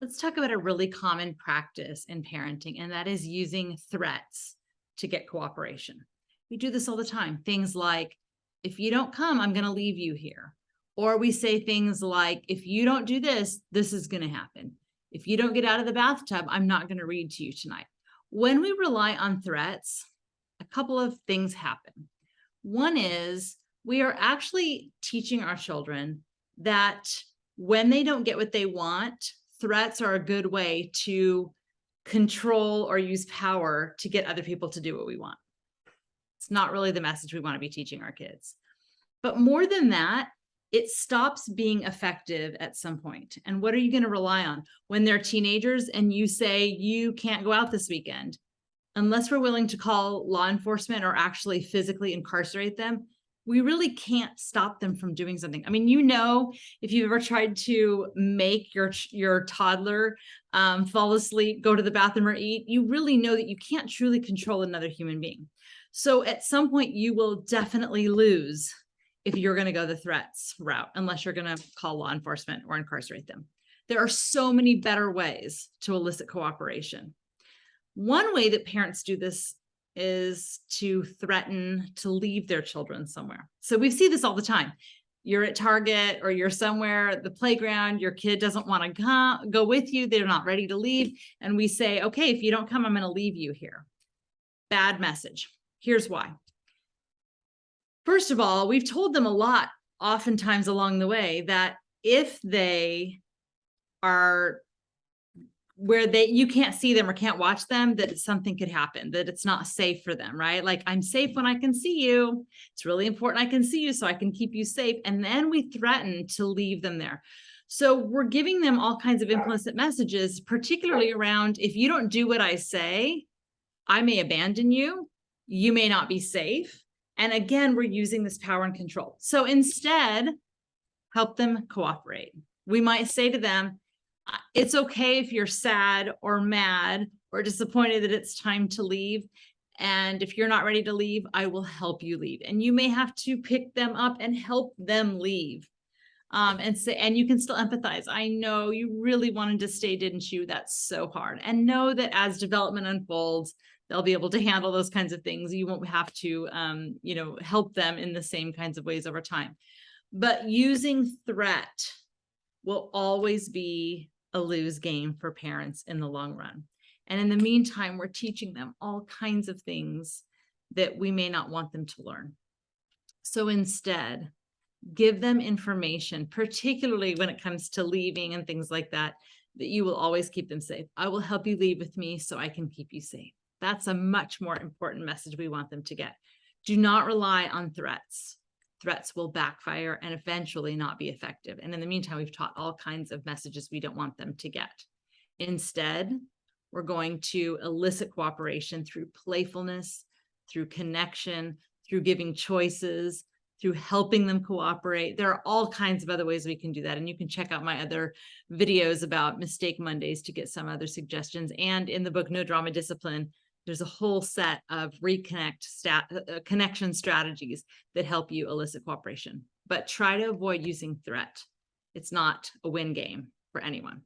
Let's talk about a really common practice in parenting, and that is using threats to get cooperation. We do this all the time. Things like, if you don't come, I'm going to leave you here. Or we say things like, if you don't do this, this is going to happen. If you don't get out of the bathtub, I'm not going to read to you tonight. When we rely on threats, a couple of things happen. One is we are actually teaching our children that when they don't get what they want, threats are a good way to control or use power to get other people to do what we want. It's not really the message we want to be teaching our kids. But more than that, it stops being effective at some point. And what are you going to rely on when they're teenagers and you say you can't go out this weekend? Unless we're willing to call law enforcement or actually physically incarcerate them, we really can't stop them from doing something. I mean, if you've ever tried to make your toddler fall asleep, go to the bathroom or eat, you really know that you can't truly control another human being. So at some point you will definitely lose if you're going to go the threats route, unless you're going to call law enforcement or incarcerate them. There are so many better ways to elicit cooperation. One way that parents do this is to threaten to leave their children somewhere. So we see this all the time. You're at Target or you're somewhere at the playground, your kid doesn't want to go with you, they're not ready to leave. And we say, okay, if you don't come, I'm going to leave you here. Bad message. Here's why. First of all, we've told them a lot, oftentimes along the way, that if they are where you can't see them or can't watch them, that something could happen, that it's not safe for them, right? Like, I'm safe when I can see you. It's really important I can see you so I can keep you safe. And then we threaten to leave them there. So we're giving them all kinds of implicit messages, particularly around, if you don't do what I say, I may abandon you. You may not be safe. And again, we're using this power and control. So instead, help them cooperate. We might say to them, it's okay if you're sad or mad or disappointed that it's time to leave. And if you're not ready to leave, I will help you leave. And you may have to pick them up and help them leave. And you can still empathize. I know you really wanted to stay, didn't you? That's so hard. And know that as development unfolds, they'll be able to handle those kinds of things. You won't have to, help them in the same kinds of ways over time. But using threat will always be a lose game for parents in the long run. And in the meantime, we're teaching them all kinds of things that we may not want them to learn. So instead, give them information, particularly when it comes to leaving and things like that, that you will always keep them safe. I will help you leave with me so I can keep you safe. That's a much more important message we want them to get. Do not rely on threats. Threats will backfire and eventually not be effective. And in the meantime, we've taught all kinds of messages we don't want them to get. Instead, we're going to elicit cooperation through playfulness, through connection, through giving choices, through helping them cooperate. There are all kinds of other ways we can do that. And you can check out my other videos about Mistake Mondays to get some other suggestions. And in the book, No Drama Discipline, there's a whole set of connection strategies that help you elicit cooperation. But try to avoid using threat. It's not a win game for anyone.